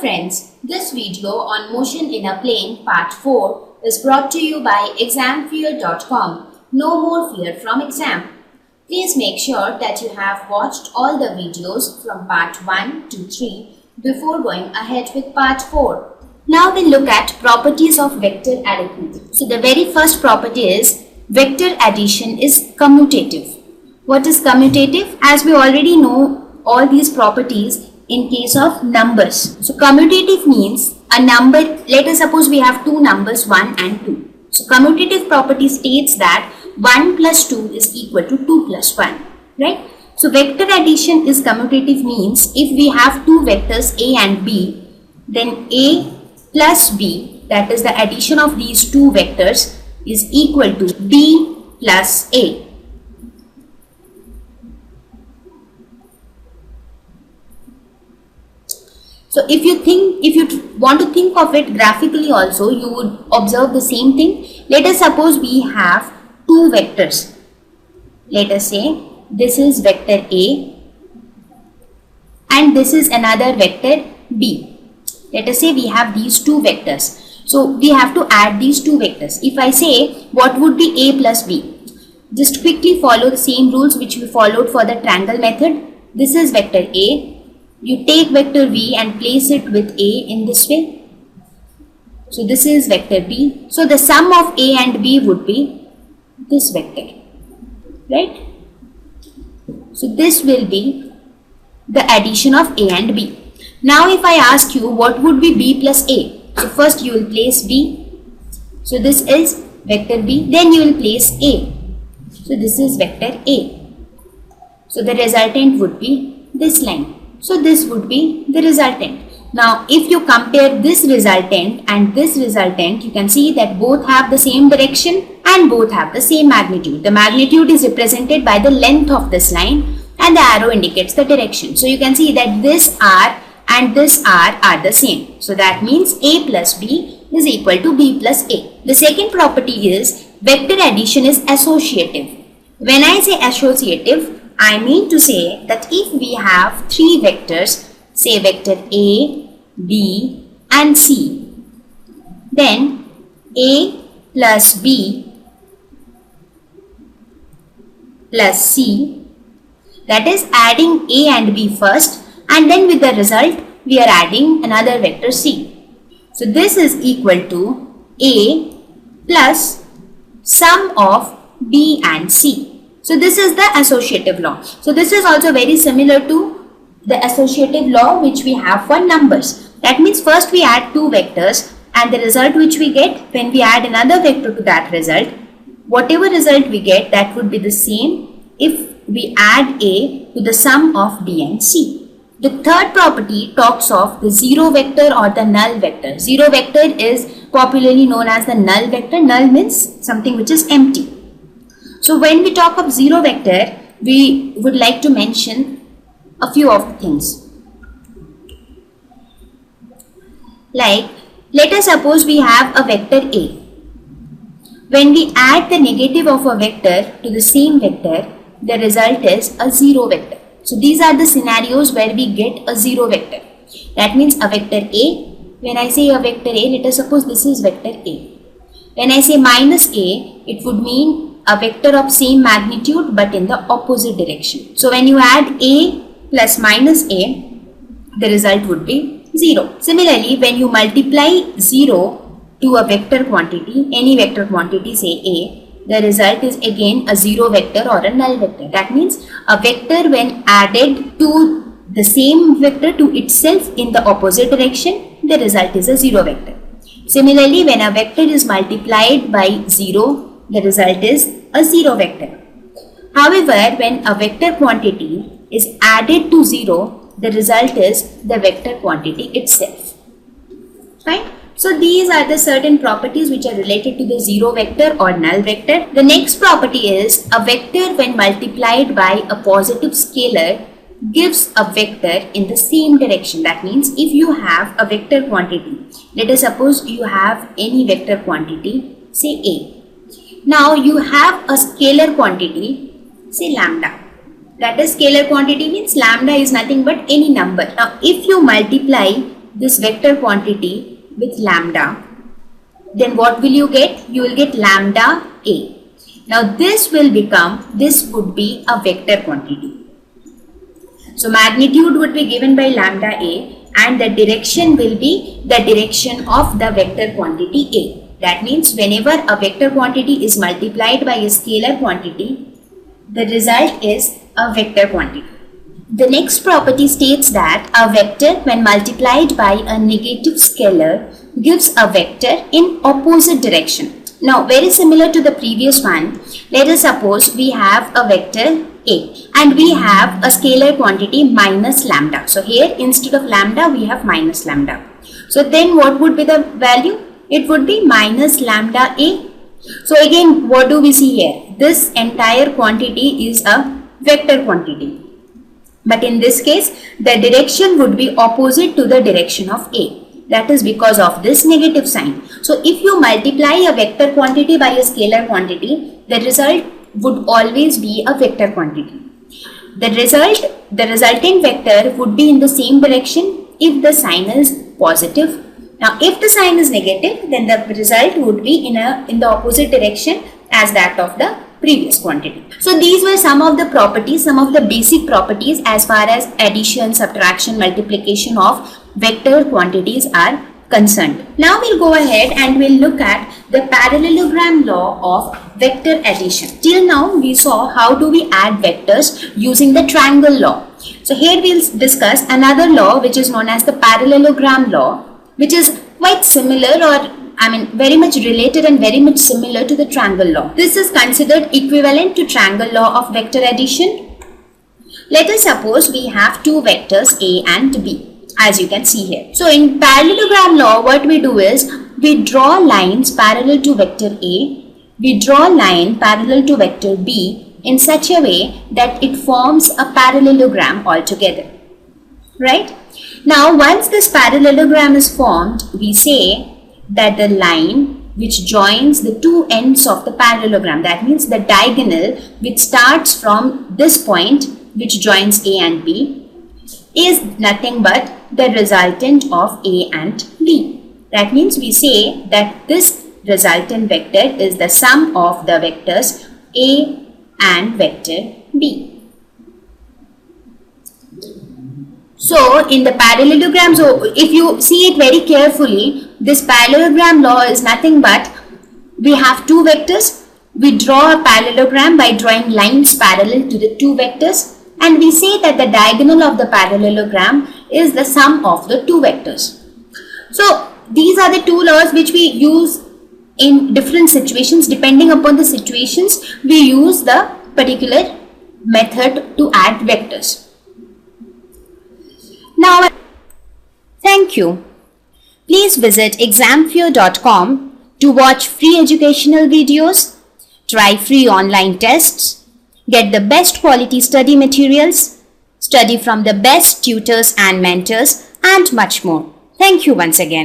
friends, this video on motion in a plane part 4 is brought to you by examfear.com. No more fear from exam. Please make sure that you have watched all the videos from part 1 to 3 before going ahead with part 4. Now we'll look at properties of vector arithmetic. So the very first property is vector addition is commutative. What is commutative? As we already know all these properties in case of numbers. So commutative means a number, let us suppose we have two numbers 1 and 2. So commutative property states that 1 plus 2 is equal to 2 plus 1, right? So vector addition is commutative means if we have two vectors A and B, then A plus B, that is the addition of these two vectors, is equal to B plus A. So if you want to think of it graphically also, you would observe the same thing. Let us suppose we have two vectors. Let us say this is vector A and this is another vector B. Let us say we have these two vectors. So we have to add these two vectors. If I say what would be A plus B, just quickly follow the same rules which we followed for the triangle method. This is vector A. You take vector V and place it with A in this way. So this is vector B. So the sum of A and B would be this vector, right? So this will be the addition of A and B. Now if I ask you what would be B plus A, so first you will place B. So this is vector B. Then you will place A. So this is vector A. So the resultant would be this line. So this would be the resultant. Now if you compare this resultant and this resultant, you can see that both have the same direction and both have the same magnitude. The magnitude is represented by the length of this line and the arrow indicates the direction. So you can see that this R and this R are the same. So that means A plus B is equal to B plus A. The second property is vector addition is associative. When I say associative, I mean to say that if we have three vectors, say vector A, B and C, then A plus B plus C, that is adding A and B first, and then with the result we are adding another vector C. So this is equal to A plus sum of B and C. So this is the associative law. So this is also very similar to the associative law which we have for numbers. That means first we add two vectors and the result which we get when we add another vector to that result, whatever result we get, that would be the same if we add A to the sum of B and C. The third property talks of the zero vector or the null vector. Zero vector is popularly known as the null vector. Null means something which is empty. So when we talk of zero vector, we would like to mention a few of the things. Like, let us suppose we have a vector A. When we add the negative of a vector to the same vector, the result is a zero vector. So these are the scenarios where we get a zero vector. That means a vector A. When I say a vector A, let us suppose this is vector A. When I say minus A, it would mean a vector of same magnitude but in the opposite direction. So when you add A plus minus A, the result would be 0. Similarly, when you multiply 0 to a vector quantity, any vector quantity say A, the result is again a zero vector or a null vector. That means a vector when added to the same vector to itself in the opposite direction, the result is a zero vector. Similarly, when a vector is multiplied by 0, the result is a zero vector. However, when a vector quantity is added to 0, the result is the vector quantity itself. Fine. So these are the certain properties which are related to the zero vector or null vector. The next property is a vector when multiplied by a positive scalar gives a vector in the same direction. That means if you have a vector quantity, let us suppose you have any vector quantity, say A. Now you have a scalar quantity, say lambda. That is scalar quantity means lambda is nothing but any number. Now if you multiply this vector quantity with lambda, then what will you get? You will get lambda A. Now this would be a vector quantity. So magnitude would be given by lambda A and the direction will be the direction of the vector quantity A. That means whenever a vector quantity is multiplied by a scalar quantity, the result is a vector quantity. The next property states that a vector when multiplied by a negative scalar gives a vector in opposite direction. Now very similar to the previous one, let us suppose we have a vector A and we have a scalar quantity minus lambda. So here instead of lambda we have minus lambda. So then what would be the value? It would be minus lambda A. So again what do we see here? This entire quantity is a vector quantity. But in this case, the direction would be opposite to the direction of A. That is because of this negative sign. So if you multiply a vector quantity by a scalar quantity, the result would always be a vector quantity. The resulting vector would be in the same direction if the sign is positive. Now if the sign is negative, then the result would be in the opposite direction as that of the previous quantity. So these were some of the properties, some of the basic properties as far as addition, subtraction, multiplication of vector quantities are concerned. Now we'll go ahead and we'll look at the parallelogram law of vector addition. Till now we saw how do we add vectors using the triangle law. So here we'll discuss another law which is known as the parallelogram law, which is quite similar or very much related and very much similar to the triangle law. This is considered equivalent to triangle law of vector addition. Let us suppose we have two vectors A and B, as you can see here. So in parallelogram law, what we do is we draw lines parallel to vector A, we draw line parallel to vector B in such a way that it forms a parallelogram altogether. Right? Now once this parallelogram is formed, we say that the line which joins the two ends of the parallelogram, that means the diagonal which starts from this point which joins A and B, is nothing but the resultant of A and B. That means we say that this resultant vector is the sum of the vectors A and vector B. So in the parallelogram, so if you see it very carefully, this parallelogram law is nothing but we have two vectors, we draw a parallelogram by drawing lines parallel to the two vectors, and we say that the diagonal of the parallelogram is the sum of the two vectors. So these are the two laws which we use in different situations. Depending upon the situations, we use the particular method to add vectors. Now, thank you. Please visit examfear.com to watch free educational videos, try free online tests, get the best quality study materials, study from the best tutors and mentors, and much more. Thank you once again.